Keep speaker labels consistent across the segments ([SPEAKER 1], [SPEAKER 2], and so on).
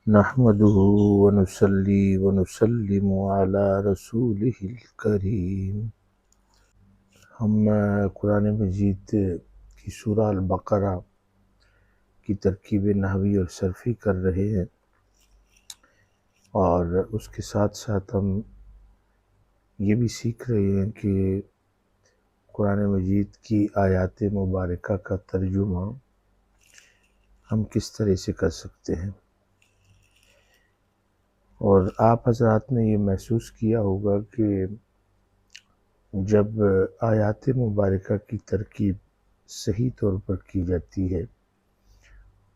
[SPEAKER 1] نحمده ونصلي ونسلم على رسوله الکریم۔ ہم قرآن مجید کی سورہ البقرہ کی ترکیب نحوی اور صرفی کر رہے ہیں، اور اس کے ساتھ ساتھ ہم یہ بھی سیکھ رہے ہیں کہ قرآن مجید کی آیات مبارکہ کا ترجمہ ہم کس طرح سے کر سکتے ہیں۔ اور آپ حضرات نے یہ محسوس کیا ہوگا کہ جب آیات مبارکہ کی ترکیب صحیح طور پر کی جاتی ہے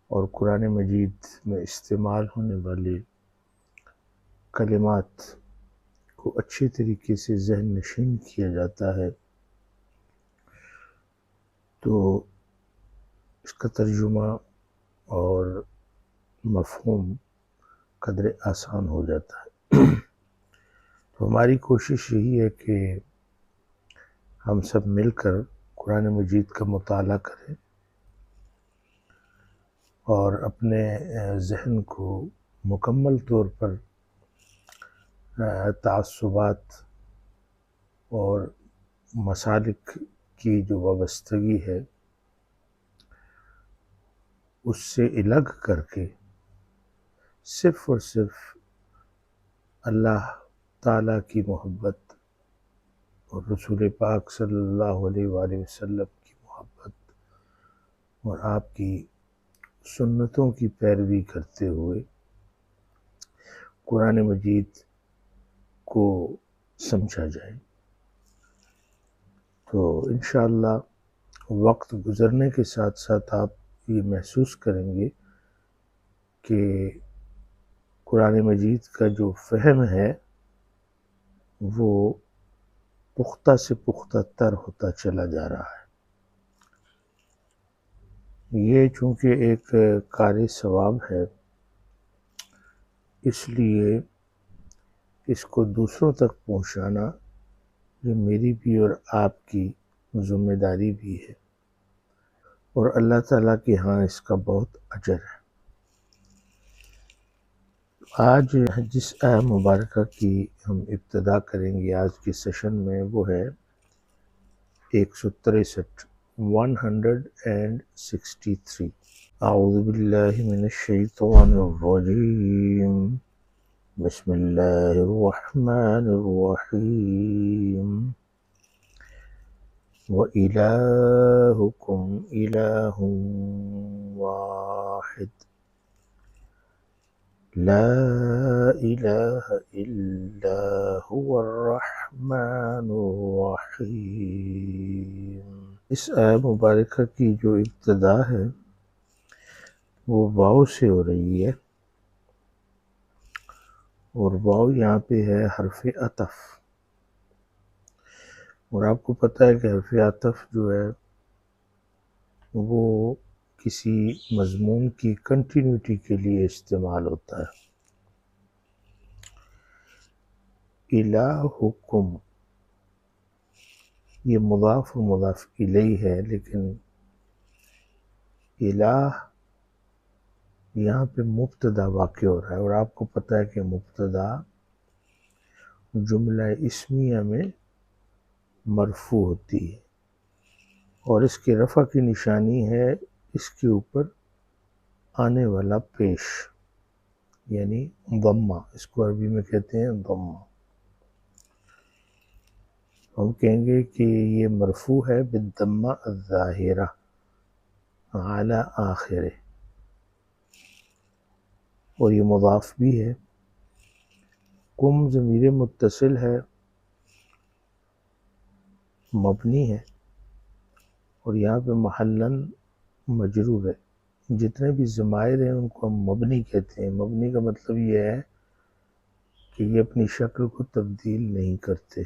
[SPEAKER 1] اور قرآن مجید میں استعمال ہونے والے کلمات کو اچھے طریقے سے ذہن نشین کیا جاتا ہے تو اس کا ترجمہ اور مفہوم قدر آسان ہو جاتا ہے۔ تو ہماری کوشش یہی ہے کہ ہم سب مل کر قرآن مجید کا مطالعہ کریں اور اپنے ذہن کو مکمل طور پر تعصبات اور مسالک کی جو وابستگی ہے اس سے الگ کر کے صرف اور صرف اللہ تعالیٰ کی محبت اور رسول پاک صلی اللہ علیہ وآلہ وسلم کی محبت اور آپ کی سنتوں کی پیروی کرتے ہوئے قرآن مجید کو سمجھا جائے۔ تو انشاءاللہ وقت گزرنے کے ساتھ ساتھ آپ یہ محسوس کریں گے کہ قرآن مجید کا جو فہم ہے وہ پختہ سے پختہ تر ہوتا چلا جا رہا ہے۔ یہ چونکہ ایک کار ثواب ہے، اس لیے اس کو دوسروں تک پہنچانا یہ میری بھی اور آپ کی ذمہ داری بھی ہے، اور اللہ تعالیٰ کے ہاں اس کا بہت اجر ہے۔ آج جس آیہ مبارکہ کی ہم ابتدا کریں گے آج کے سیشن میں وہ ہے 163 163۔ اعوذ باللہ من الشیطان الرجیم، بسم اللہ الرحمن الرحیم۔ وَإِلَٰهُكُمْ إِلَٰهٌ وَاحِدٌ لا الہ الا هو الرحمن الرحیم۔ اس آیہ مبارکہ کی جو ابتدا ہے وہ واو سے ہو رہی ہے، اور واو یہاں پہ ہے حرف عطف، اور آپ کو پتہ ہے کہ حرف عطف جو ہے وہ کسی مضمون کی کنٹینیوٹی کے لیے استعمال ہوتا ہے۔ الہکم یہ مضاف و مضاف الیہ ہے، لیکن الہ یہاں پہ مبتدا واقع ہو رہا ہے، اور آپ کو پتہ ہے کہ مبتدا جملہ اسمیہ میں مرفوع ہوتی ہے، اور اس کے رفع کی نشانی ہے اس کے اوپر آنے والا پیش، یعنی ضمہ، اس کو عربی میں کہتے ہیں ضمہ۔ ہم کہیں گے کہ یہ مرفوع ہے بالضمہ الظاہرہ علی آخرہ، اور یہ مضاف بھی ہے۔ کم ضمیر متصل ہے، مبنی ہے، اور یہاں پہ محلاً مجرور ہے۔ جتنے بھی ضمائر ہیں ان کو ہم مبنی کہتے ہیں۔ مبنی کا مطلب یہ ہے کہ یہ اپنی شکل کو تبدیل نہیں کرتے،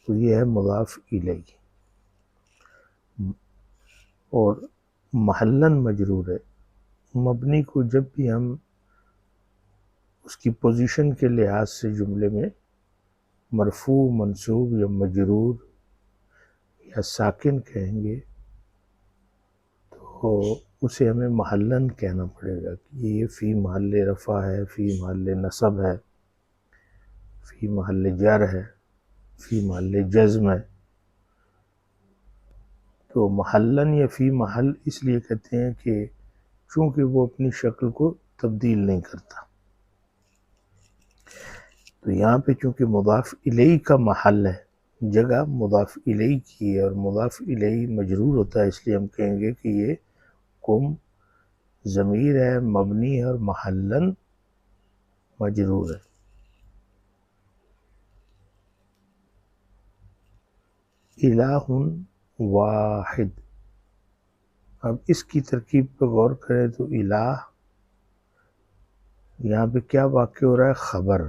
[SPEAKER 1] تو یہ ہے مضاف الیہ، اور محلاً مجرور ہے۔ مبنی کو جب بھی ہم اس کی پوزیشن کے لحاظ سے جملے میں مرفوع، منصوب یا مجرور یا ساکن کہیں گے تو اسے ہمیں محلن کہنا پڑے گا کہ یہ فی محل رفع ہے، فی محل نصب ہے، فی محل جر ہے، فی محل جزم ہے۔ تو محلن یا فی محل اس لیے کہتے ہیں کہ چونکہ وہ اپنی شکل کو تبدیل نہیں کرتا۔ تو یہاں پہ چونکہ مضاف الیہ کا محل ہے، جگہ مضاف الیہ کی ہے، اور مضاف الیہ مجرور ہوتا ہے، اس لیے ہم کہیں گے کہ یہ کم ضمیر ہے، مبنی ہے اور محلن مجرور ہے۔ الہ واحد، اب اس کی ترکیب پہ غور کریں تو الہ یہاں پہ کیا واقع ہو رہا ہے؟ خبر،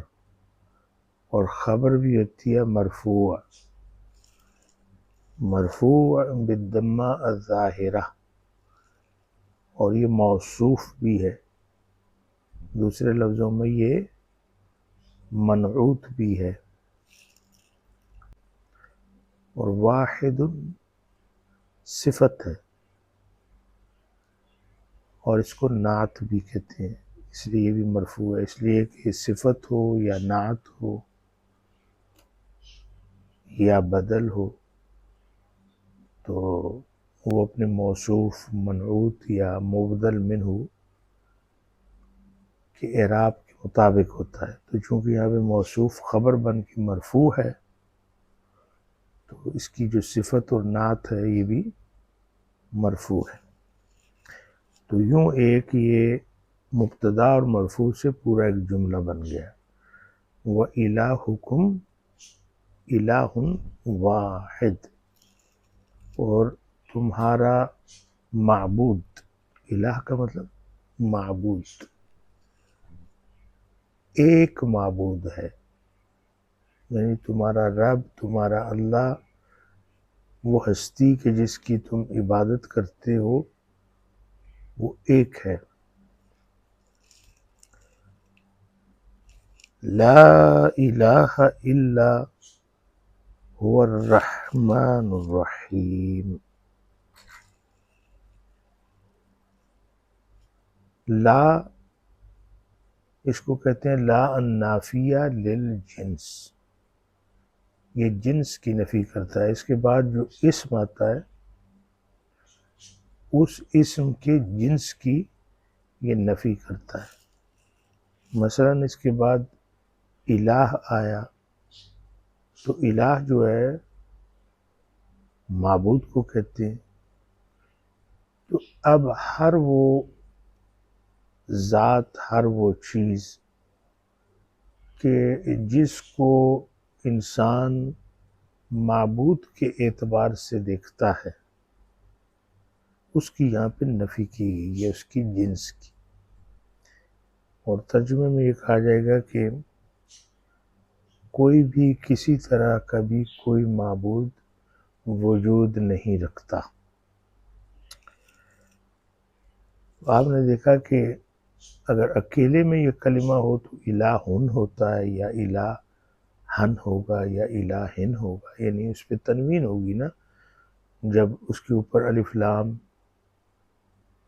[SPEAKER 1] اور خبر بھی ہوتی ہے مرفوع، مرفوع بالضمہ الظاہرہ، اور یہ موصوف بھی ہے، دوسرے لفظوں میں یہ منعوت بھی ہے۔ اور واحد صفت ہے، اور اس کو نعت بھی کہتے ہیں، اس لیے یہ بھی مرفوع ہے، اس لیے کہ صفت ہو یا نعت ہو یا بدل ہو تو وہ اپنے موصوف، منعوت یا مبدل منہ کے اعراب کے مطابق ہوتا ہے۔ تو چونکہ یہاں پہ موصوف خبر بن کے مرفوع ہے تو اس کی جو صفت اور نعت ہے یہ بھی مرفوع ہے۔ تو یوں ایک یہ مبتدا اور مرفوع سے پورا ایک جملہ بن گیا۔ وَإِلَٰهُكُمْ إِلَٰهٌ وَاحِدٌ، اور تمہارا معبود، الہ کا مطلب معبود، ایک معبود ہے، یعنی تمہارا رب، تمہارا اللہ، وہ ہستی کہ جس کی تم عبادت کرتے ہو وہ ایک ہے۔ لا الہ الا هو الرحمن الرحیم۔ لا اس کو کہتے ہیں لا النافیہ للجنس، یہ جنس کی نفی کرتا ہے۔ اس کے بعد جو اسم آتا ہے اس اسم کے جنس کی یہ نفی کرتا ہے۔ مثلا اس کے بعد الہ آیا تو الہ جو ہے معبود کو کہتے ہیں۔ تو اب ہر وہ ذات، ہر وہ چیز کہ جس کو انسان معبود کے اعتبار سے دیکھتا ہے اس کی یہاں پہ نفی کی گئی ہے، اس کی جنس کی۔ اور ترجمے میں یہ کہا جائے گا کہ کوئی بھی کسی طرح کا بھی کوئی معبود وجود نہیں رکھتا۔ آپ نے دیکھا کہ اگر اکیلے میں یہ کلمہ ہو تو الہن ہوتا ہے، یا الہن ہوگا، یا الہن ہوگا، یعنی اس پہ تنوین ہوگی نا جب اس کے اوپر الف لام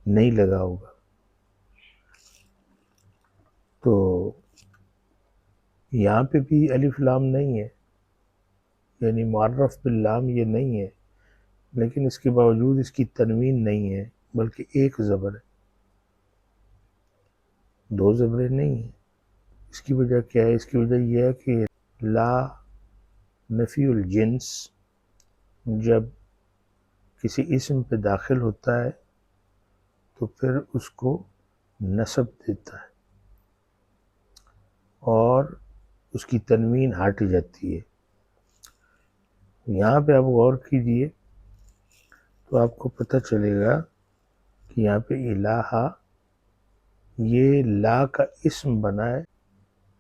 [SPEAKER 1] نہیں لگا ہوگا۔ تو یہاں پہ بھی الف لام نہیں ہے، یعنی معرف باللام یہ نہیں ہے، لیکن اس کے باوجود اس کی تنوین نہیں ہے بلکہ ایک زبر ہے، دو زبریں نہیں ہیں۔ اس کی وجہ کیا ہے؟ اس کی وجہ یہ ہے کہ لا نفی الجنس جب کسی اسم پہ داخل ہوتا ہے تو پھر اس کو نصب دیتا ہے اور اس کی تنوین ہٹ جاتی ہے۔ یہاں پہ آپ غور کیجئے تو آپ کو پتہ چلے گا کہ یہاں پہ الہ یہ لا کا اسم بنا ہے۔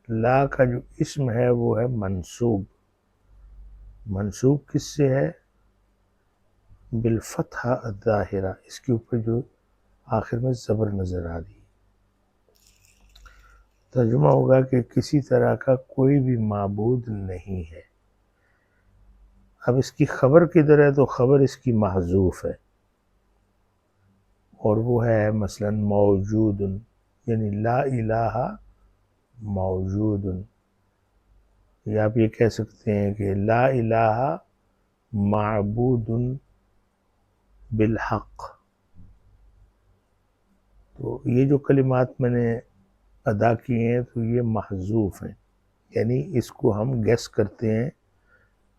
[SPEAKER 1] لا کا جو اسم ہے وہ ہے منصوب، منصوب کس سے ہے؟ بالفتحہ الظاہرہ، اس کے اوپر جو آخر میں زبر نظر آ رہی ہے۔ ترجمہ ہوگا کہ کسی طرح کا کوئی بھی معبود نہیں ہے۔ اب اس کی خبر کدھر ہے؟ تو خبر اس کی محذوف ہے، اور وہ ہے مثلا موجود، یعنی لا الہ موجود، یا آپ یہ کہہ سکتے ہیں کہ لا الہ معبود بالحق۔ تو یہ جو کلمات میں نے ادا کیے ہیں تو یہ محذوف ہیں، یعنی اس کو ہم گیس کرتے ہیں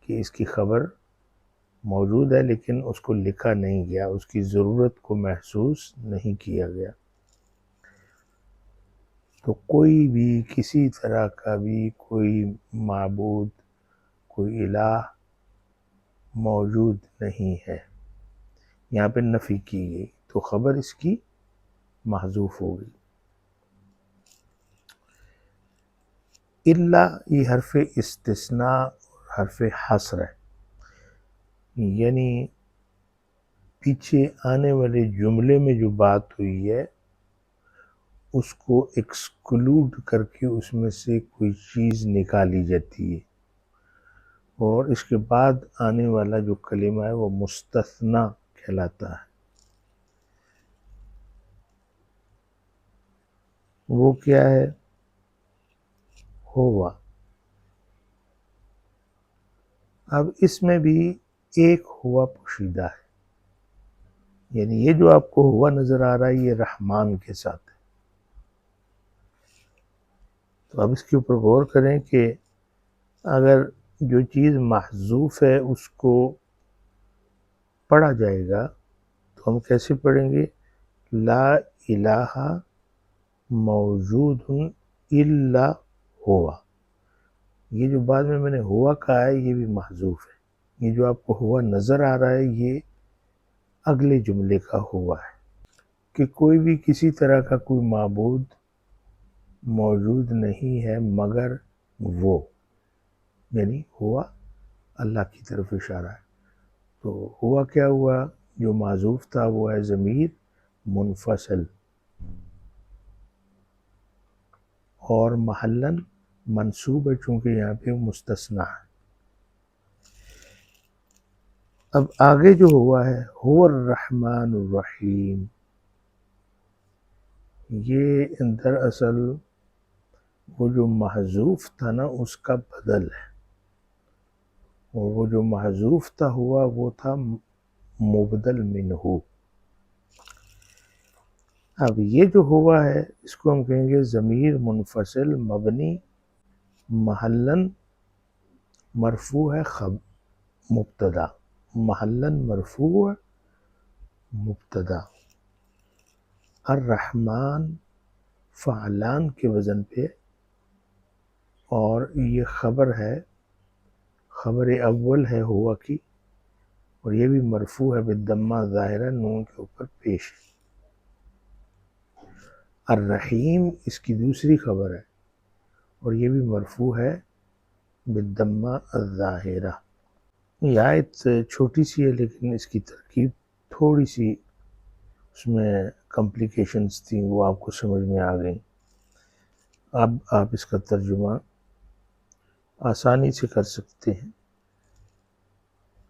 [SPEAKER 1] کہ اس کی خبر موجود ہے لیکن اس کو لکھا نہیں گیا، اس کی ضرورت کو محسوس نہیں کیا گیا۔ تو کوئی بھی کسی طرح کا بھی کوئی معبود، کوئی الہ موجود نہیں ہے، یہاں پہ نفی کی گئی تو خبر اس کی محذوف ہوگی۔ الا یہ حرف استثناء حرف حصر ہے، یعنی پیچھے آنے والے جملے میں جو بات ہوئی ہے اس کو ایکسکلوڈ کر کے اس میں سے کوئی چیز نکالی جاتی ہے، اور اس کے بعد آنے والا جو کلمہ ہے وہ مستثنی کہلاتا ہے۔ وہ کیا ہے؟ ہوا۔ اب اس میں بھی ایک ہوا پوشیدہ ہے، یعنی یہ جو آپ کو ہوا نظر آ رہا ہے یہ رحمان کے ساتھ ہے۔ تو اب اس کے اوپر غور کریں کہ اگر جو چیز محذوف ہے اس کو پڑھا جائے گا تو ہم کیسے پڑھیں گے؟ لا الہ موجود الا ہوا۔ یہ جو بعد میں نے ہوا کہا ہے یہ بھی محذوف ہے، یہ جو آپ کو ہوا نظر آ رہا ہے یہ اگلے جملے کا ہوا ہے کہ کوئی بھی کسی طرح کا کوئی معبود موجود نہیں ہے مگر وہ، یعنی ہوا اللہ کی طرف اشارہ ہے۔ تو ہوا کیا ہوا؟ جو معذوف تھا وہ ہے ضمیر منفصل، اور محلاً منصوب ہے چونکہ یہاں پہ مستثنی ہے۔ اب آگے جو ہوا ہے هو الرحمن الرحیم، یہ دراصل وہ جو محذوف تھا نا اس کا بدل ہے، اور وہ جو محذوف تھا ہوا وہ تھا مبدل منہ۔ اب یہ جو ہوا ہے اس کو ہم کہیں گے ضمیر منفصل مبنی محلاً مرفوع ہے مبتدا، محلاً مرفوع مبتدا، الرحمن فعلان کے وزن پہ، اور یہ خبر ہے، خبر اول ہے ہوا کی، اور یہ بھی مرفوع ہے بالضمہ ظاہرہ نون کے اوپر پیش ہے۔ الرحیم اس کی دوسری خبر ہے اور یہ بھی مرفوع ہے بالضمہ الظاہرہ۔ یہ آیت چھوٹی سی ہے لیکن اس کی ترکیب تھوڑی سی اس میں کمپلیکیشنز تھیں، وہ آپ کو سمجھ میں آ گئیں۔ اب آپ اس کا ترجمہ آسانی سے کر سکتے ہیں،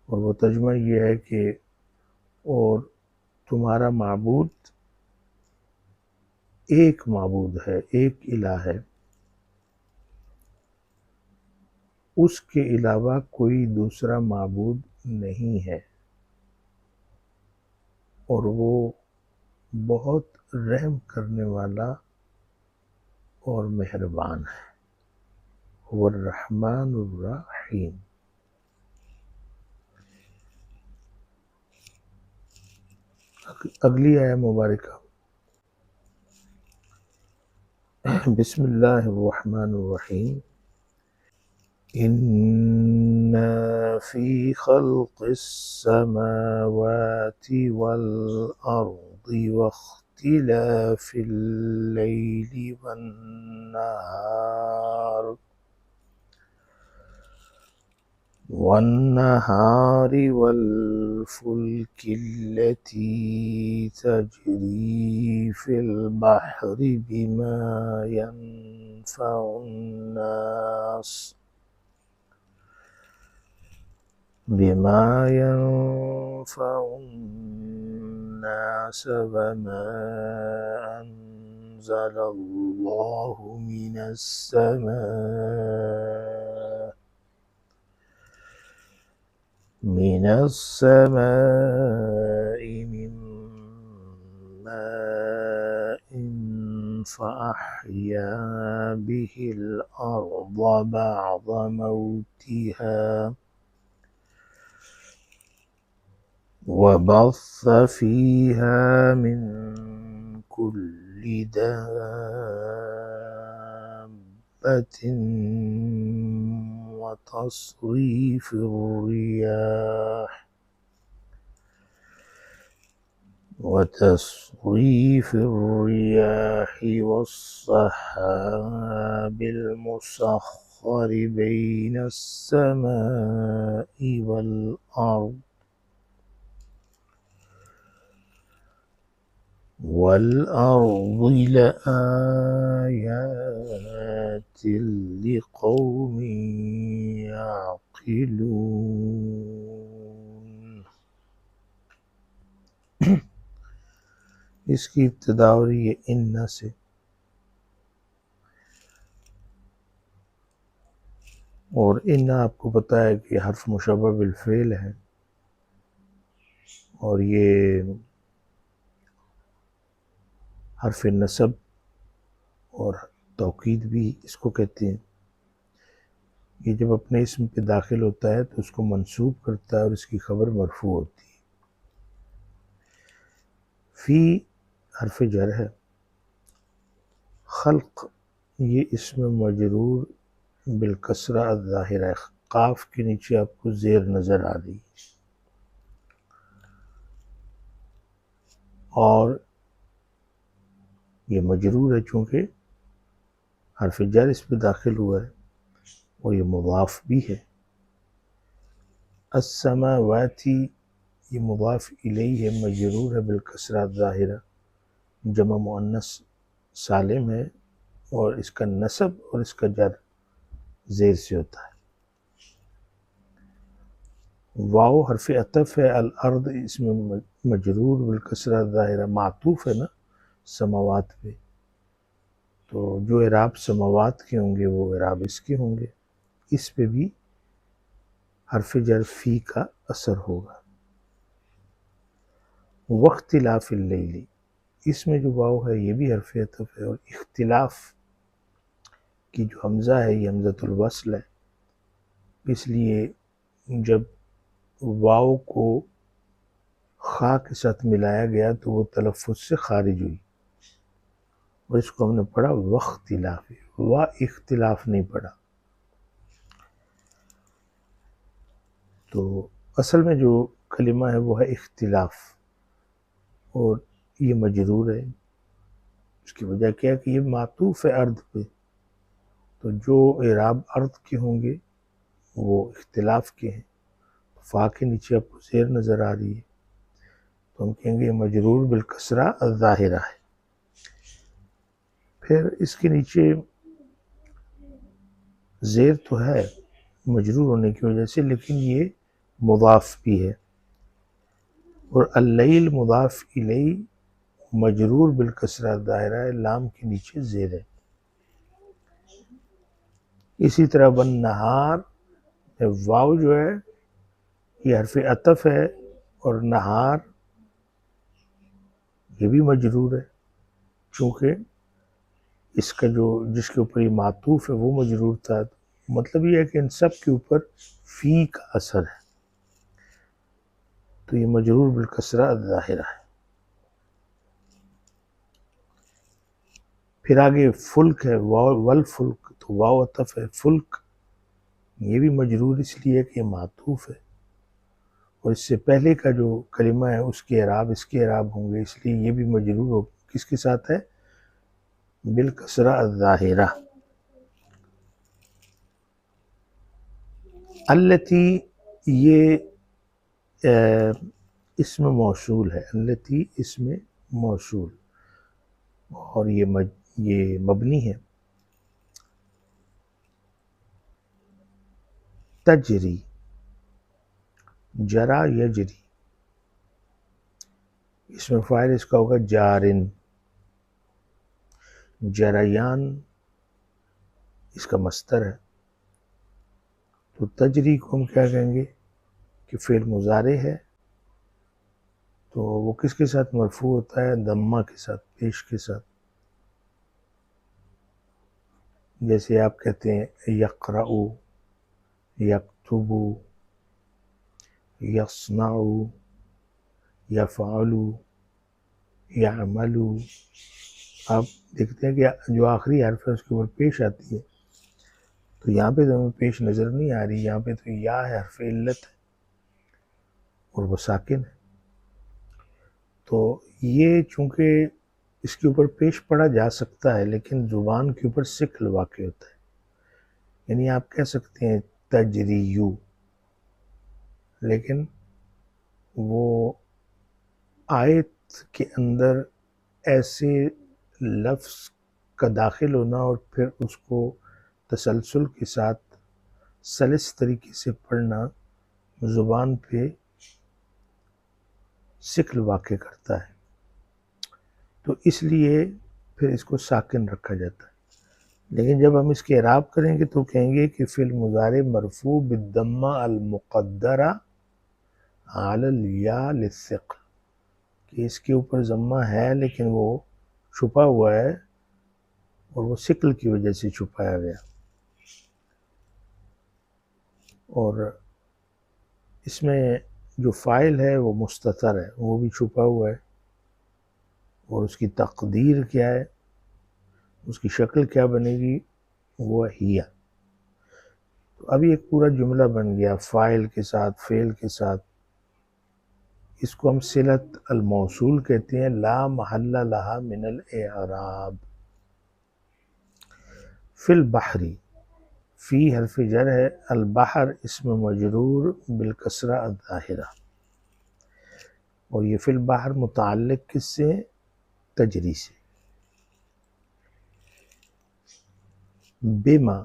[SPEAKER 1] اور وہ ترجمہ یہ ہے کہ اور تمہارا معبود ایک معبود ہے، ایک الہ ہے، اس کے علاوہ کوئی دوسرا معبود نہیں ہے، اور وہ بہت رحم کرنے والا اور مہربان ہے۔ هو الرحمن الرحیم۔ اگلی آیہ مبارکہ، بسم اللہ الرحمن الرحیم۔ إِنَّ فِي خَلْقِ السَّمَاوَاتِ وَالْأَرْضِ وَاخْتِلَافِ اللَّيْلِ وَالنَّهَارِ وَالْفُلْكِ الَّتِي تَجْرِي فِي الْبَحْرِ بِمَا يَنْفَعُ النَّاسَ بما ينفع الناس وما أنزل الله من السماء من ماء فأحيا به الأرض بعد موتها وبث فيها من كل دابة وتصريف الرياح والسحاب المسخر بين السماء والأرض لآيات لقوم يعقلون. اس کی ابتدا ہو رہی ہے ان سے، اور ان آپ کو پتہ ہے کہ حرف مشبہ بالفعل ہے، اور یہ حرف نصب اور توکید بھی اس کو کہتے ہیں۔ یہ جب اپنے اسم پہ داخل ہوتا ہے تو اس کو منصوب کرتا ہے اور اس کی خبر مرفوع ہوتی ہے۔ فی حرف جر ہے، خلق یہ اسم مجرور بالکسرہ الظاہرہ ہے، قاف کے نیچے آپ کو زیر نظر آ رہی ہے، اور یہ مجرور ہے چونکہ حرف جر اس پہ داخل ہوا ہے، اور یہ مضاف بھی ہے۔ السماواتی یہ مضاف الیہ ہے، مجرور ہے بالکسرہ الظاہرہ، جمع مؤنث سالم ہے، اور اس کا نصب اور اس کا جر زیر سے ہوتا ہے۔ واو حرف عطف ہے، الارض اس میں مجرور بالکسرہ الظاہرہ، معطوف ہے نا سماوات پہ، تو جو اعراب سماوات کے ہوں گے وہ اعراب اس کے ہوں گے، اس پہ بھی حرف جر فی کا اثر ہوگا۔ واختلاف اللیل اس میں جو واو ہے یہ بھی حرف عطف ہے، اور اختلاف کی جو حمزہ ہے یہ حمزۃ الوصل ہے، اس لیے جب واو کو خا کے ساتھ ملایا گیا تو وہ تلفظ سے خارج ہوئی، اور اس کو ہم نے پڑھا واختلاف، وا اختلاف نہیں پڑھا۔ تو اصل میں جو کلمہ ہے وہ ہے اختلاف، اور یہ مجرور ہے، اس کی وجہ کیا ہے کہ یہ معطوف ہے ارض پہ، تو جو اعراب ارض کے ہوں گے وہ اختلاف کے ہیں، فا کے نیچے آپ کو زیر نظر آ رہی ہے تو ہم کہیں گے یہ مجرور بالکسرہ الظاہرہ ہے۔ پھر اس کے نیچے زیر تو ہے مجرور ہونے کی وجہ سے، لیکن یہ مضاف بھی ہے، اور اللیل مضاف الیہ مجرور بالکسرہ الظاہرہ ہے، لام کے نیچے زیر ہے۔ اسی طرح والنہار واو جو ہے یہ حرف عطف ہے، اور نہار یہ بھی مجرور ہے، چونکہ اس کا جو جس کے اوپر یہ معطوف ہے وہ مجرور تھا، مطلب یہ ہے کہ ان سب کے اوپر فی کا اثر ہے، تو یہ مجرور بالکسرہ الظاہرہ ہے۔ پھر آگے فلک ہے، والفلک تو واو عطف ہے، فلک یہ بھی مجرور اس لیے کہ یہ معطوف ہے، اور اس سے پہلے کا جو کلمہ ہے اس کے اعراب اس کے اعراب ہوں گے، اس لیے یہ بھی مجرور ہو کس کے ساتھ ہے؟ بالکسرہ الظاہرہ۔ التی یہ اسم موصول ہے، التی اسم موصول، اور یہ مبنی ہے۔ تجری جرا یجری، اس میں فاعل اس کا ہوگا جارن، جریان اس کا مصدر ہے، تو تجری کو ہم کیا کہیں گے کہ فعل مضارع ہے، تو وہ کس کے ساتھ مرفوع ہوتا ہے؟ ضمہ کے ساتھ، پیش کے ساتھ. جیسے آپ کہتے ہیں یقرأ، یکتب، یصنع، یفعل، یعمل. آپ دیکھتے ہیں کہ جو آخری حرف ہے اس کے اوپر پیش آتی ہے، تو یہاں پہ تو ہمیں پیش نظر نہیں آ رہی، یہاں پہ تو یا ہے، حرف علت ہے اور وہ ساکن ہے. تو یہ چونکہ اس کے اوپر پیش پڑا جا سکتا ہے لیکن زبان کے اوپر ثقل واقع ہوتا ہے. یعنی آپ کہہ سکتے ہیں تجریو، لیکن وہ آیت کے اندر ایسے لفظ کا داخل ہونا اور پھر اس کو تسلسل کے ساتھ سلس طریقے سے پڑھنا زبان پہ ثقل واقع کرتا ہے، تو اس لیے پھر اس کو ساکن رکھا جاتا ہے. لیکن جب ہم اس کے اعراب کریں گے تو کہیں گے کہ فعل مضارع مرفوع بالضمہ المقدرہ علی الیاء للثقل، کہ اس کے اوپر ضمہ ہے لیکن وہ چھپا ہوا ہے اور وہ ثقل کی وجہ سے چھپایا گیا. اور اس میں جو فاعل ہے وہ مستتر ہے، وہ بھی چھپا ہوا ہے، اور اس کی تقدیر کیا ہے، اس کی شکل کیا بنے گی، وہ ہیا. تو ابھی ایک پورا جملہ بن گیا فاعل کے ساتھ، فعل کے ساتھ. اس کو ہم صلت الموصول کہتے ہیں، لا محل لہا من الاعراب. فی البحری، فی حرف جر ہے، البحر اسم مجرور بالکسرہ الظاہرہ، اور یہ فی البحر متعلق کس سے؟ تجری سے. بما،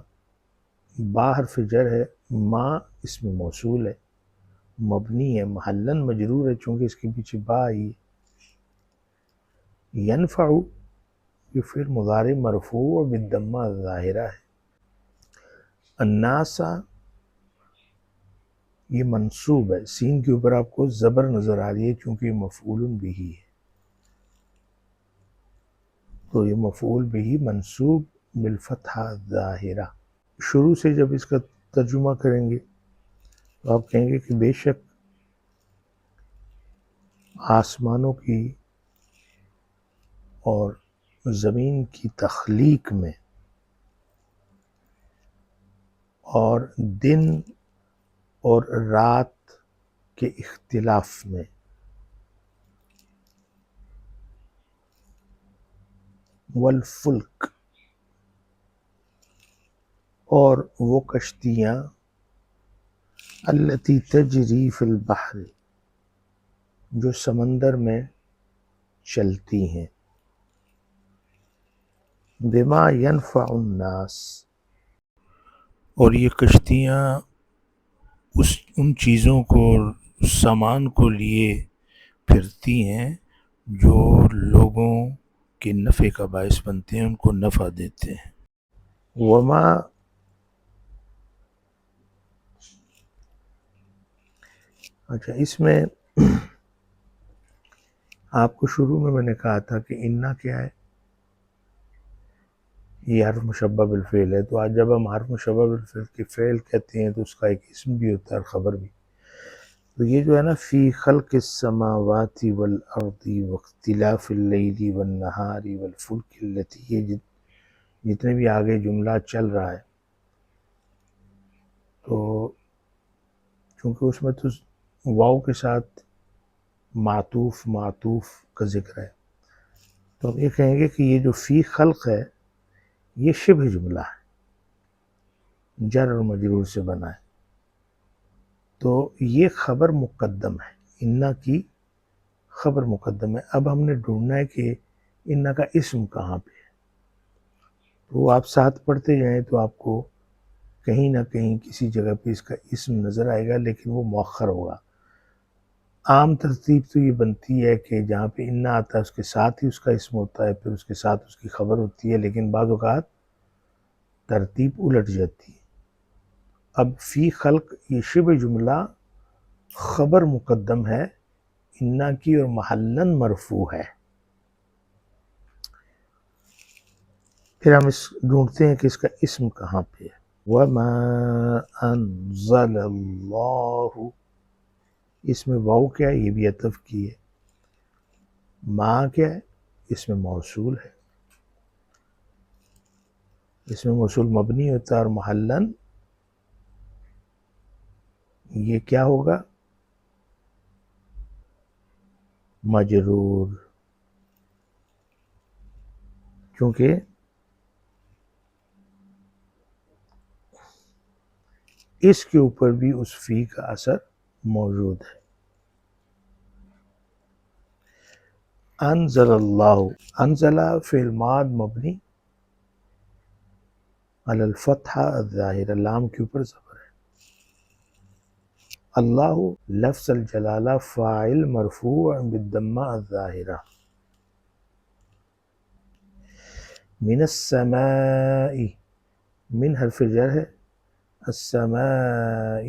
[SPEAKER 1] با حرف جر ہے، ما اسم موصول ہے، مبنی ہے، محلاً مجرور ہے چونکہ اس کے پیچھے با آئی ہے. ینفع، یہ فعل مضارع مرفوع بالضمہ الظاہرہ ہے. الناس، یہ منصوب ہے، سین کے اوپر آپ کو زبر نظر آ رہی ہے چونکہ یہ مفعول بہ ہے، تو یہ مفعول بہ منصوب بالفتحہ الظاہرہ. شروع سے جب اس کا ترجمہ کریں گے تو آپ کہیں گے کہ بے شک آسمانوں کی اور زمین کی تخلیق میں اور دن اور رات کے اختلاف میں والفلک، اور وہ کشتیاں التی تجری فی البحر، جو سمندر میں چلتی ہیں. بما ینفع الناس، اور یہ کشتیاں ان چیزوں کو، سامان کو لیے پھرتی ہیں جو لوگوں کے نفع کا باعث بنتے ہیں، ان کو نفع دیتے ہیں. وما، اچھا اس میں آپ کو شروع میں نے کہا تھا کہ انا کیا ہے، یہ حرف مشبہ بالفعل ہے. تو آج جب ہم حرف مشبہ بالفعل کے فعل کہتے ہیں تو اس کا ایک اسم بھی ہوتا ہے اور خبر بھی. تو یہ جو ہے نا، فی خلق السماوات والارض واختلاف اللیل والنہار والفلک التی، یہ جتنے بھی آگے جملہ چل رہا ہے، تو چونکہ اس میں تو واو کے ساتھ معطوف کا ذکر ہے، تو ہم یہ کہیں گے کہ یہ جو فی خلق ہے یہ شبہ جملہ ہے، جر اور مجرور سے بنا ہے، تو یہ خبر مقدم ہے، انا کی خبر مقدم ہے. اب ہم نے ڈھونڈنا ہے کہ انا کا اسم کہاں پہ ہے، تو آپ ساتھ پڑھتے جائیں تو آپ کو کہیں نہ کہیں کسی جگہ پہ اس کا اسم نظر آئے گا، لیکن وہ مؤخر ہوگا. عام ترتیب تو یہ بنتی ہے کہ جہاں پہ ان آتا ہے اس کے ساتھ ہی اس کا اسم ہوتا ہے، پھر اس کے ساتھ اس کی خبر ہوتی ہے، لیکن بعض اوقات ترتیب الٹ جاتی ہے۔ اب فی خلق یہ شبہ جملہ خبر مقدم ہے انا کی اور محلن مرفوع ہے۔ پھر ہم اس ڈھونڈتے ہیں کہ اس کا اسم کہاں پہ ہے۔ وما انزل اللہ، اس میں واو کیا ہے؟ یہ بھی عطف کی ہے۔ ما کیا ہے؟ اس میں موصول ہے، اس میں موصول مبنی ہوتا ہے، اور محلن یہ کیا ہوگا؟ مجرور، کیونکہ اس کے اوپر بھی اس فی کا اثر موجود ہے۔ انزل اللہ، انزلہ فعل ماض مبنی علی الفتحہ الظاہرہ، لام کے اوپر زبر ہے۔ اللہ لفظ الجلالہ فاعل مرفوع بالضمہ الظاہرہ۔ من السماء، من حرف جر ہے، السماء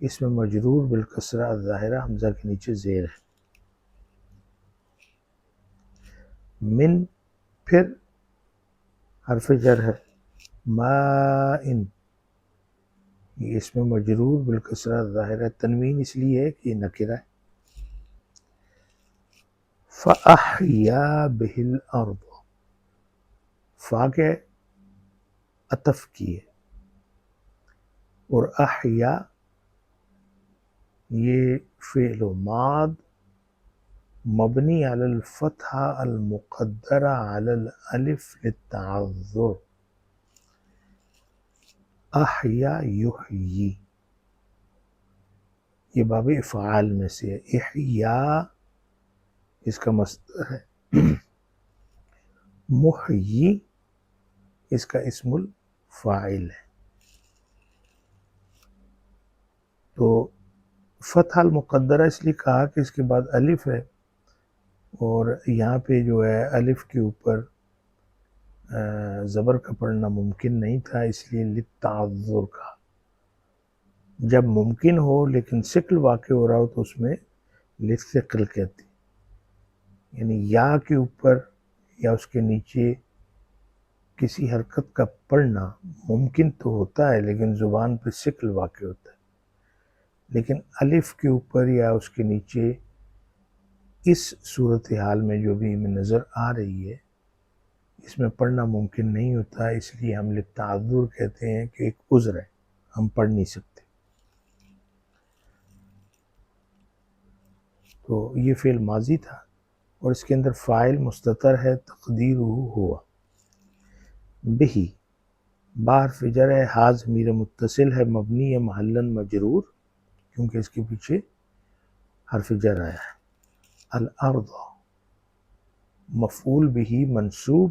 [SPEAKER 1] اس میں مجرور بالکسرہ الظاہرہ، حمزہ کے نیچے زیر ہے۔ من پھر حرف جر ہے، ماء یہ اس میں مجرور بالکسرہ الظاہرہ، تنوین اس لیے ہے کہ یہ نکرہ ہے۔ فَأَحْيَا بِهِ الْأَرْضَ، فا کے عطف کی ہے، اور احیا یہ فعل ماض مبنی علی الفتحہ المقدرہ علی الالف للتعذر، احیا یحیی، یہ باب افعال میں سے ہے۔ احیا اس کا مصدر ہے، محیی اس کا اسم الفاعل ہے۔ تو فتح المقدرہ اس لیے کہا کہ اس کے بعد الف ہے، اور یہاں پہ جو ہے الف کے اوپر زبر کا پڑھنا ممکن نہیں تھا، اس لیے للتعذر کا۔ جب ممکن ہو لیکن ثقل واقع ہو رہا ہو تو اس میں للثقل کہتی، یعنی یا کے اوپر یا اس کے نیچے کسی حرکت کا پڑھنا ممکن تو ہوتا ہے لیکن زبان پہ ثقل واقع ہوتا ہے، لیکن الف کے اوپر یا اس کے نیچے اس صورتحال میں جو بھی ہمیں نظر آ رہی ہے اس میں پڑھنا ممکن نہیں ہوتا، اس لیے ہم للتعذر کہتے ہیں کہ ایک عذر ہے، ہم پڑھ نہیں سکتے۔ تو یہ فعل ماضی تھا، اور اس کے اندر فاعل مستتر ہے، تقدیرہ ہوا۔ بہی با حرف جر ہے، ہا ضمیر متصل ہے، مبنی ہے محلن مجرور کیونکہ اس کے پیچھے حرف جر آیا ہے۔ الارض مفعول بہی منصوب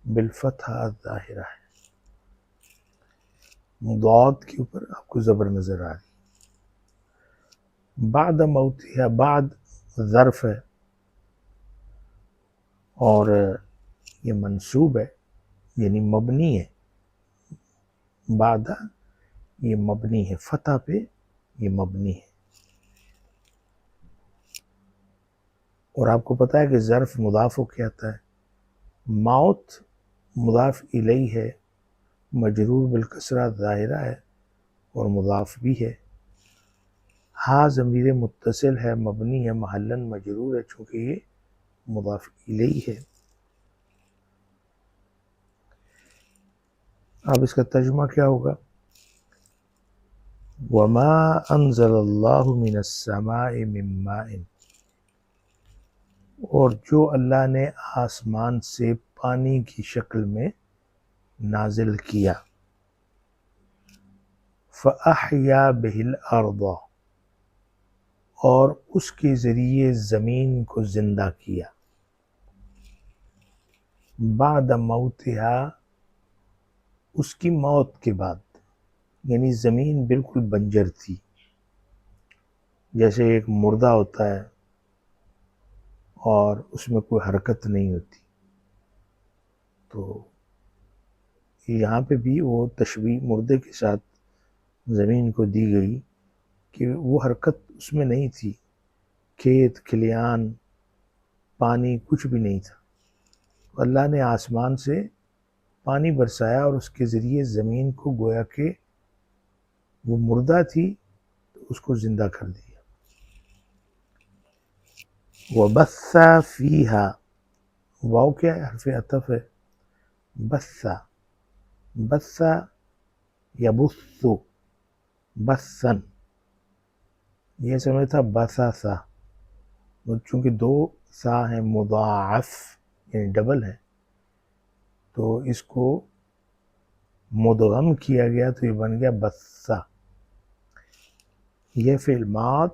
[SPEAKER 1] بالفتحہ الظاہرہ ہے، مضاد کے اوپر آپ کو زبر نظر آ رہی۔ بعد موتها، بعد ظرف ہے اور یہ منصوب ہے یعنی مبنی ہے، بعد یہ مبنی ہے، فتح پہ یہ مبنی ہے۔ اور آپ کو پتہ ہے کہ ظرف مضاف ہو کے آتا ہے، موت مضاف الیہ ہے، مجرور بالکسرہ ظاہرہ ہے اور مضاف بھی ہے۔ ہا ضمیر متصل ہے، مبنی ہے محلن مجرور ہے چونکہ یہ مضاف الیہ ہے۔ اب اس کا ترجمہ کیا ہوگا؟ وما انزل اللہ من السماء من ماء، اور جو اللہ نے آسمان سے پانی کی شکل میں نازل کیا، فأحیا بہ الارض، اور اس کے ذریعے زمین کو زندہ کیا، بعد موتہا اس کی موت کے بعد، یعنی زمین بالکل بنجر تھی، جیسے ایک مردہ ہوتا ہے اور اس میں کوئی حرکت نہیں ہوتی، تو یہاں پہ بھی وہ تشبیہ مردے کے ساتھ زمین کو دی گئی کہ وہ حرکت اس میں نہیں تھی، کھیت کھلیان پانی کچھ بھی نہیں تھا۔ اللہ نے آسمان سے پانی برسایا اور اس کے ذریعے زمین کو گویا کہ وہ مردہ تھی تو اس کو زندہ کر دیا۔ وَبَثَّ فِيهَا، واو کیا ہے؟ حرف عطف ہے۔ بث، بث یبث، بثن، یہ سمجھ تھا بثاثا، چونکہ دو سا ہیں مضاعف یعنی ڈبل ہے تو اس کو مدغم کیا گیا تو یہ بن گیا بثا۔ یہ فعل ماض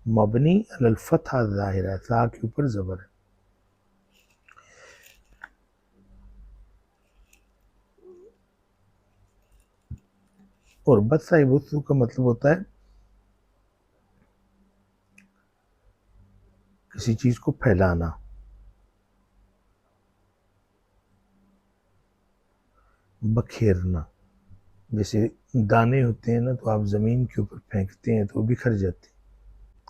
[SPEAKER 1] مبنی علی الفتح ظاہر ہے، سا کے اوپر زبر ہے۔ اور بث یبث کا مطلب ہوتا ہے کسی چیز کو پھیلانا۔ بکھیرنا، جیسے دانے ہوتے ہیں نا تو آپ زمین کے اوپر پھینکتے ہیں تو وہ بکھر جاتے ہیں۔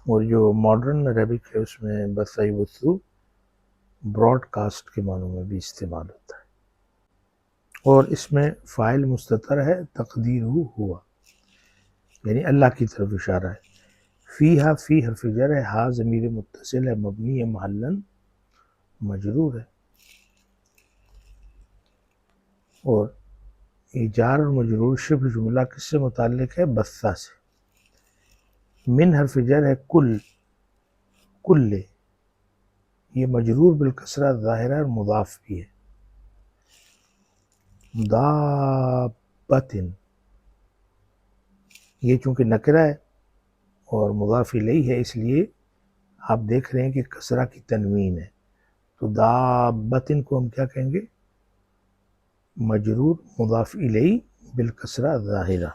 [SPEAKER 1] اور جو ماڈرن عربک ہے اس میں بث یبث براڈ کاسٹ کے معنوں میں بھی استعمال ہوتا ہے، اور اس میں فاعل مستتر ہے، تقدیر ہوا، یعنی اللہ کی طرف اشارہ ہے۔ فیہا، فی حرف جر ہے، ہا ضمیر متصل ہے، مبنی ہے محلن مجرور ہے، اور یہ جار اور مجرور شبہ جملہ کس سے متعلق ہے؟ بثا سے۔ من حرف جر ہے کل، کل یہ مجرور بالکسرہ ظاہرہ اور مضاف بھی ہے۔ دابۃ، یہ چونکہ نکرہ ہے اور مضاف الیہ ہے اس لیے آپ دیکھ رہے ہیں کہ کسرہ کی تنوین ہے، تو دابۃ کو ہم کیا کہیں گے؟ مجرور مضاف الیہ بالکسرہ ظاہرہ۔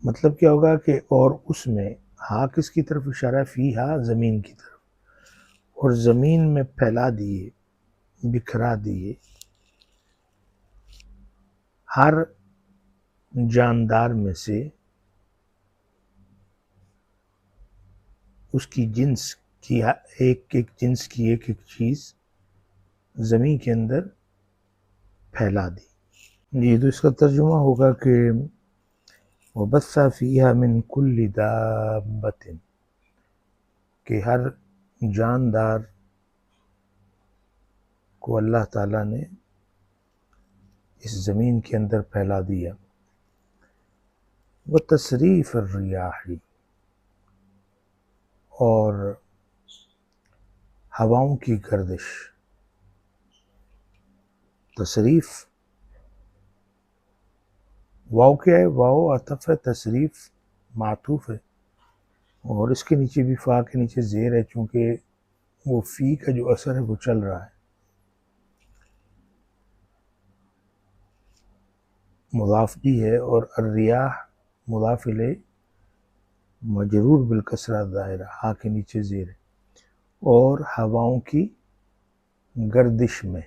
[SPEAKER 1] مطلب کیا ہوگا کہ اور اس میں ہا کس کی طرف اشارہ ہے؟ فی ہا زمین کی طرف، اور زمین میں پھیلا دیے، بکھرا دیے ہر جاندار میں سے اس کی جنس کی، ایک ایک جنس کی ایک ایک چیز زمین کے اندر پھیلا دی۔ جی تو اس کا ترجمہ ہوگا کہ وَبَثَّ فِيهَا مِن كُلِّ دَابَّةٍ، کہ ہر جاندار کو اللہ تعالیٰ نے اس زمین کے اندر پھیلا دیا۔ وَتَصْرِيفِ الرِّيَاحِ، اور ہواؤں کی گردش۔ تصریف، واو کیا ہے؟ واو عطف ہے، تصریف معطوف ہے، اور اس کے نیچے بھی فا کے نیچے زیر ہے چونکہ وہ فی کا جو اثر ہے وہ چل رہا ہے۔ مضاف بھی ہے، اور الریاح مضاف الیہ مجرور بالکسرہ ظاہرہ، ہا کے نیچے زیر ہے، اور ہواؤں کی گردش میں۔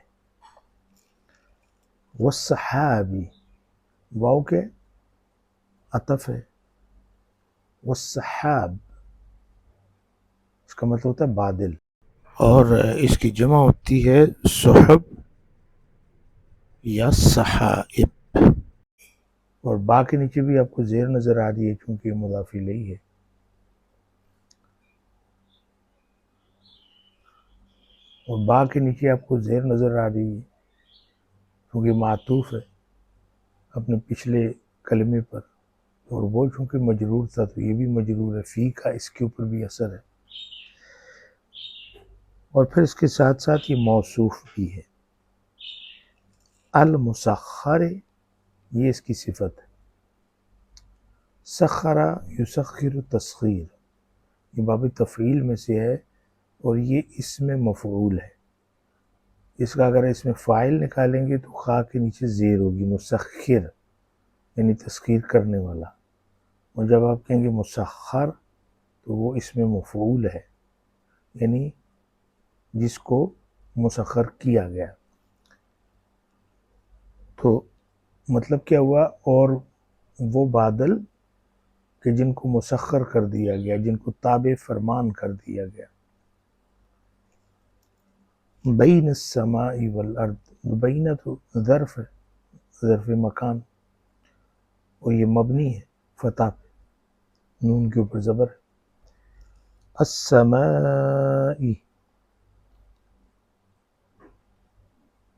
[SPEAKER 1] والسحابی، واو کے عطف ہے، والسحاب اس کا مطلب ہوتا ہے بادل، اور اس کی جمع ہوتی ہے سحب یا سحائب، اور با کے نیچے بھی آپ کو زیر نظر آ رہی ہے چونکہ مضاف الیہ ہے۔ اور با کے نیچے آپ کو زیر نظر آ رہی ہے کیونکہ معطوف ہے اپنے پچھلے کلمے پر، اور وہ چونکہ مجرور تھا تو یہ بھی مجرور ہے، فی کا اس کے اوپر بھی اثر ہے، اور پھر اس کے ساتھ ساتھ یہ موصوف بھی ہے۔ المسخر، یہ اس کی صفت ہے۔ سخر یسخر تسخیر، یہ باب تفعیل میں سے ہے اور یہ اسم مفعول ہے۔ اس کا اگر اس میں فائل نکالیں گے تو خا کے نیچے زیر ہوگی، مسخر یعنی تسخیر کرنے والا، اور جب آپ کہیں گے مسخر تو وہ اس میں مفعول ہے، یعنی جس کو مسخر کیا گیا۔ تو مطلب کیا ہوا؟ اور وہ بادل کہ جن کو مسخر کر دیا گیا، جن کو تابع فرمان کر دیا گیا۔ بین السماء والارض، بینہ تو ظرف ہے، ظرف مکان، اور یہ مبنی ہے فتح پہ، نون کے اوپر زبر ہے۔ السماء،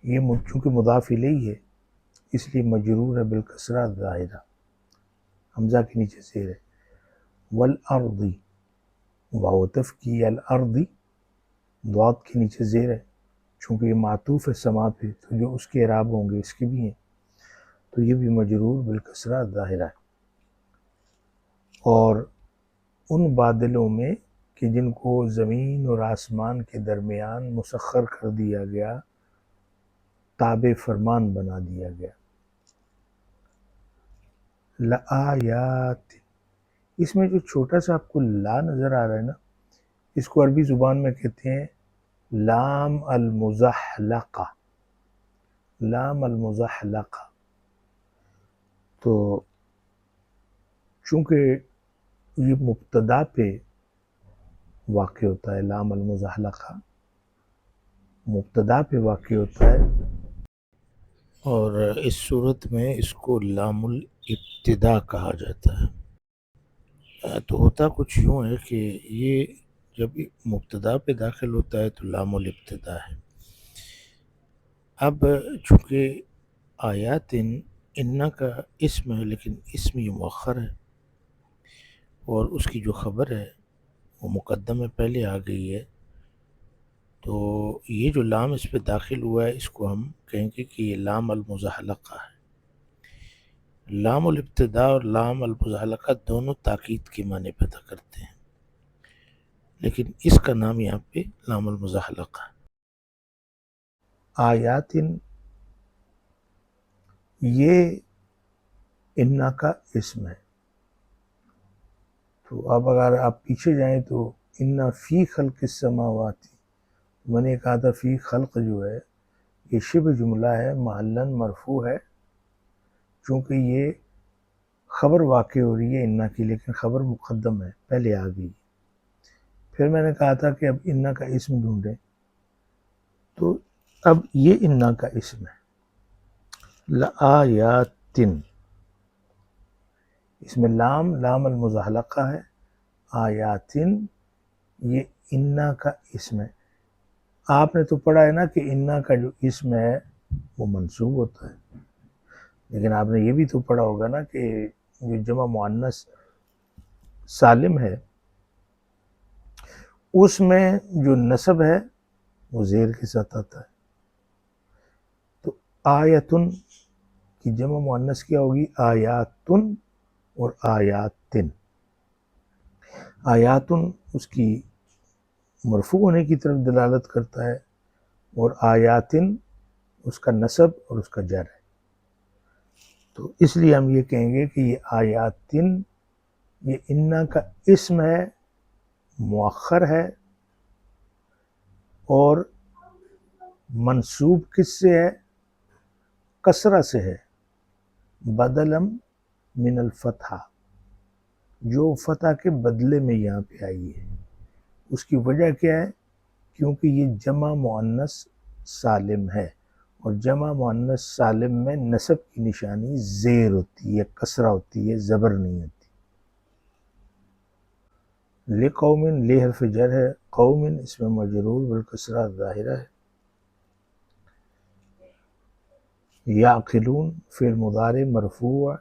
[SPEAKER 1] یہ چونکہ مضاف الیہ ہے اس لیے مجرور ہے بالکسرہ ظاہرہ، حمزہ کے نیچے زیر ہے۔ والارض، واو عطف کی، الارض ضاد کے نیچے زیر ہے، چونکہ یہ معطوف ہے سما پہ تو جو اس کے اعراب ہوں گے اس کے بھی ہیں، تو یہ بھی مجرور بالکسرہ ظاہرہ ہے۔ اور ان بادلوں میں کہ جن کو زمین اور آسمان کے درمیان مسخر کر دیا گیا، تابع فرمان بنا دیا گیا۔ لآیات، اس میں جو چھوٹا سا آپ کو لا نظر آ رہا ہے نا، اس کو عربی زبان میں کہتے ہیں لام المزحلقہ، لام المزحلقہ۔ تو چونکہ یہ مبتدا پہ واقع ہوتا ہے، لام المزحلقہ مبتدا پہ واقع ہوتا ہے، اور اس صورت میں اس کو لام الابتدا کہا جاتا ہے۔ تو ہوتا کچھ یوں ہے کہ یہ جب مبتدا پہ داخل ہوتا ہے تو لام الابتدا ہے۔ اب چونکہ آیات ان کا اسم ہے لیکن اسم یہ مؤخر ہے، اور اس کی جو خبر ہے وہ مقدم میں پہلے آ گئی ہے، تو یہ جو لام اس پہ داخل ہوا ہے اس کو ہم کہیں گے کہ یہ لام المزحلقہ ہے۔ لام الابتدا اور لام المزحلقہ دونوں تاکید کے معنی پیدا کرتے ہیں، لیکن اس کا نام یہاں پہ لام المزحلقہ ہے۔ آیات یہ انا کا اسم ہے، تو اب اگر آپ پیچھے جائیں تو انا فی خلق السماوات، میں نے کہا تھا فی خلق جو ہے یہ شبہ جملہ ہے، محلاً مرفوع ہے، چونکہ یہ خبر واقع ہو رہی ہے انا کی، لیکن خبر مقدم ہے پہلے آ گئی۔ پھر میں نے کہا تھا کہ اب انا کا اسم ڈھونڈیں، تو اب یہ انا کا اسم ہے لآیات، اس میں لام المزحلقہ ہے، آیات یہ انا کا اسم ہے۔ آپ نے تو پڑھا ہے نا کہ انا کا جو اسم ہے وہ منصوب ہوتا ہے، لیکن آپ نے یہ بھی تو پڑھا ہوگا نا کہ جو جمع مؤنث سالم ہے اس میں جو نسب ہے وہ زیر کے ساتھ آتا ہے۔ تو آیتن کی جمع مؤنث کیا ہوگی؟ آیاتن اور آیاتن۔ آیاتن اس کی مرفوع ہونے کی طرف دلالت کرتا ہے، اور آیاتن اس کا نسب اور اس کا جر ہے، تو اس لیے ہم یہ کہیں گے کہ یہ آیاتن یہ انا کا اسم ہے، مؤخر ہے، اور منصوب کس سے ہے؟ کسرہ سے ہے، بدلم من الفتحہ، جو فتح کے بدلے میں یہاں پہ آئی ہے۔ اس کی وجہ کیا ہے؟ کیونکہ یہ جمع مؤنث سالم ہے، اور جمع مؤنث سالم میں نسب کی نشانی زیر ہوتی ہے، کسرہ ہوتی ہے، زبر نہیں ہوتی۔ لقوم، لے حرف جر ہے، قوم اس میں مجرور بالکسرہ ظاہرہ ہے۔ یعقلون فعل مضارع مرفوع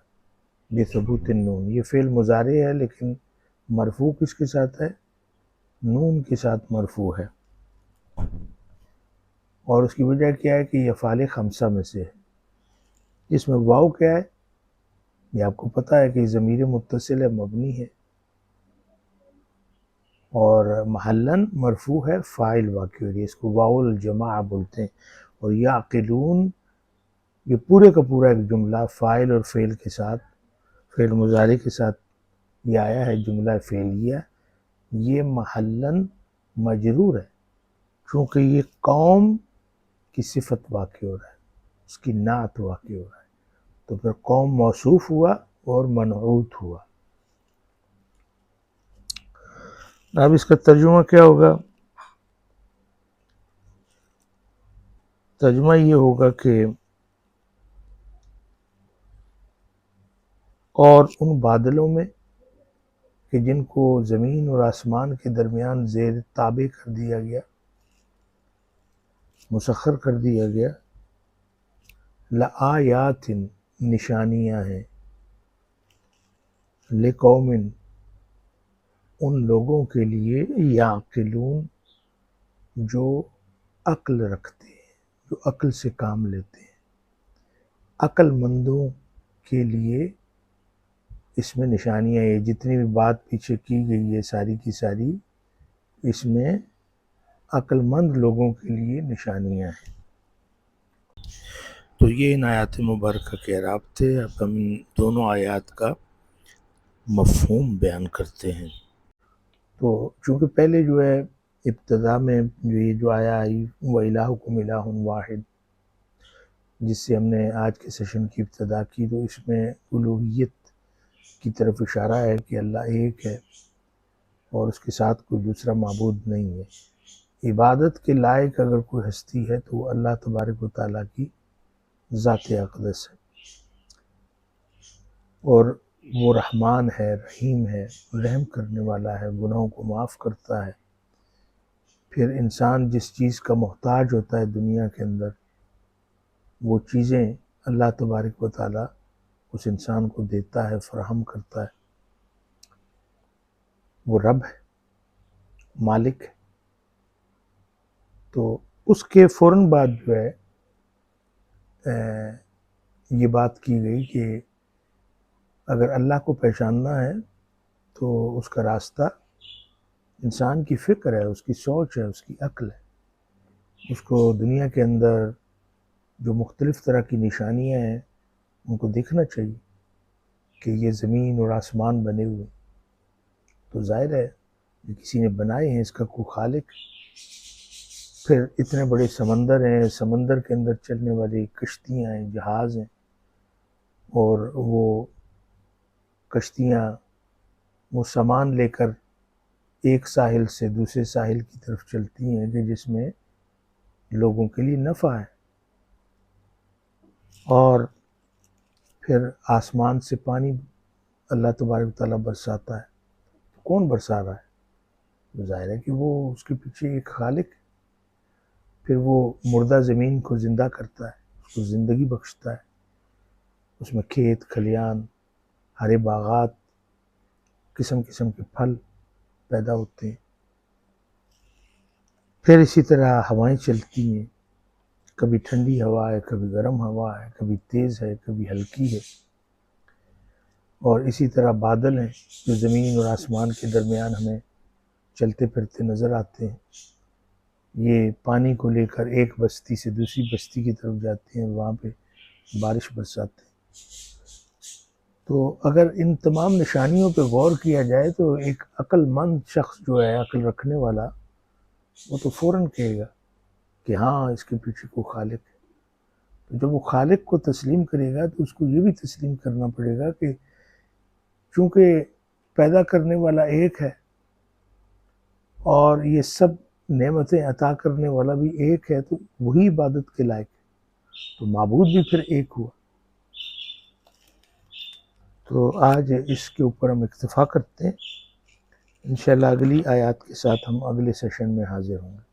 [SPEAKER 1] بثبوت النون، یہ فعل مضارع ہے لیکن مرفوع کس کے ساتھ ہے؟ نون کے ساتھ مرفوع ہے، اور اس کی وجہ کیا ہے کہ یہ افعال خمسہ میں سے ہے۔ اس میں واو کیا ہے؟ یہ آپ کو پتہ ہے کہ ضمیر متصل ہے، مبنی ہے، اور محلاً مرفوع ہے، فاعل واقع ہو رہی ہے، اس کو واو الجماعہ بولتے ہیں، اور یعقلون یہ پورے کا پورا ایک جملہ فاعل اور فعل کے ساتھ، فعل مضارع کے ساتھ یہ آیا ہے، جملہ فعلیہ، یہ محلاً مجرور ہے چونکہ یہ قوم کی صفت واقع ہو رہا ہے، اس کی نعت واقع ہو رہا ہے، تو پھر قوم موصوف ہوا اور منعوت ہوا۔ اب اس کا ترجمہ کیا ہوگا؟ ترجمہ یہ ہوگا کہ اور ان بادلوں میں کہ جن کو زمین اور آسمان کے درمیان زیر تابع کر دیا گیا، مسخر کر دیا گیا، لآیات نشانیاں ہیں، لقوم ان لوگوں کے لیے، یعقلون جو عقل رکھتے ہیں، جو عقل سے کام لیتے ہیں، عقل مندوں کے لیے اس میں نشانیاں ہیں۔ جتنی بھی بات پیچھے کی گئی ہے ساری کی ساری، اس میں عقل مند لوگوں کے لیے نشانیاں ہیں۔ تو یہ ان آیات مبارکہ کے اعراب تھے۔ اب ہم ان دونوں آیات کا مفہوم بیان کرتے ہیں۔ تو چونکہ پہلے جو ہے ابتدا میں جو آیا آئی وَإِلَٰهُكُمْ إِلَٰهٌ وَاحِدٌ، جس سے ہم نے آج کے سیشن کی ابتدا کی، تو اس میں الوہیت کی طرف اشارہ ہے کہ اللہ ایک ہے اور اس کے ساتھ کوئی دوسرا معبود نہیں ہے۔ عبادت کے لائق اگر کوئی ہستی ہے تو وہ اللہ تبارک و تعالیٰ کی ذات اقدس ہے، اور وہ رحمان ہے، رحیم ہے، رحم کرنے والا ہے، گناہوں کو معاف کرتا ہے۔ پھر انسان جس چیز کا محتاج ہوتا ہے دنیا کے اندر، وہ چیزیں اللہ تبارک و تعالیٰ اس انسان کو دیتا ہے، فراہم کرتا ہے۔ وہ رب ہے، مالک ہے۔ تو اس کے فوراً بعد جو ہے یہ بات کی گئی کہ اگر اللہ کو پہچاننا ہے تو اس کا راستہ انسان کی فکر ہے، اس کی سوچ ہے، اس کی عقل ہے۔ اس کو دنیا کے اندر جو مختلف طرح کی نشانیاں ہیں ان کو دیکھنا چاہیے کہ یہ زمین اور آسمان بنے ہوئے، تو ظاہر ہے کہ کسی نے بنائے ہیں، اس کا کوئی خالق۔ پھر اتنے بڑے سمندر ہیں، سمندر کے اندر چلنے والی کشتیاں ہیں، جہاز ہیں، اور وہ کشتیاں وہ سامان لے کر ایک ساحل سے دوسرے ساحل کی طرف چلتی ہیں کہ جس میں لوگوں کے لیے نفع ہے۔ اور پھر آسمان سے پانی اللہ تبارک تعالیٰ برساتا ہے۔ کون برسا رہا ہے؟ ظاہر ہے کہ وہ اس کے پیچھے ایک خالق ہے۔ پھر وہ مردہ زمین کو زندہ کرتا ہے، اس کو زندگی بخشتا ہے، اس میں کھیت کھلیان، ہرے باغات، قسم قسم کے پھل پیدا ہوتے ہیں۔ پھر اسی طرح ہوائیں چلتی ہیں، کبھی ٹھنڈی ہوا ہے، کبھی گرم ہوا ہے، کبھی تیز ہے، کبھی ہلکی ہے۔ اور اسی طرح بادل ہیں جو زمین اور آسمان کے درمیان ہمیں چلتے پھرتے نظر آتے ہیں۔ یہ پانی کو لے کر ایک بستی سے دوسری بستی کی طرف جاتے ہیں، وہاں پہ بارش برساتے ہیں۔ تو اگر ان تمام نشانیوں پہ غور کیا جائے تو ایک عقل مند شخص جو ہے، عقل رکھنے والا، وہ تو فوراً کہے گا کہ ہاں اس کے پیچھے کوئی خالق ہے۔ تو جب وہ خالق کو تسلیم کرے گا تو اس کو یہ بھی تسلیم کرنا پڑے گا کہ چونکہ پیدا کرنے والا ایک ہے اور یہ سب نعمتیں عطا کرنے والا بھی ایک ہے، تو وہی عبادت کے لائق ہے، تو معبود بھی پھر ایک ہوا۔ تو آج اس کے اوپر ہم اکتفا کرتے ہیں، انشاءاللہ اگلی آیات کے ساتھ ہم اگلے سیشن میں حاضر ہوں گے۔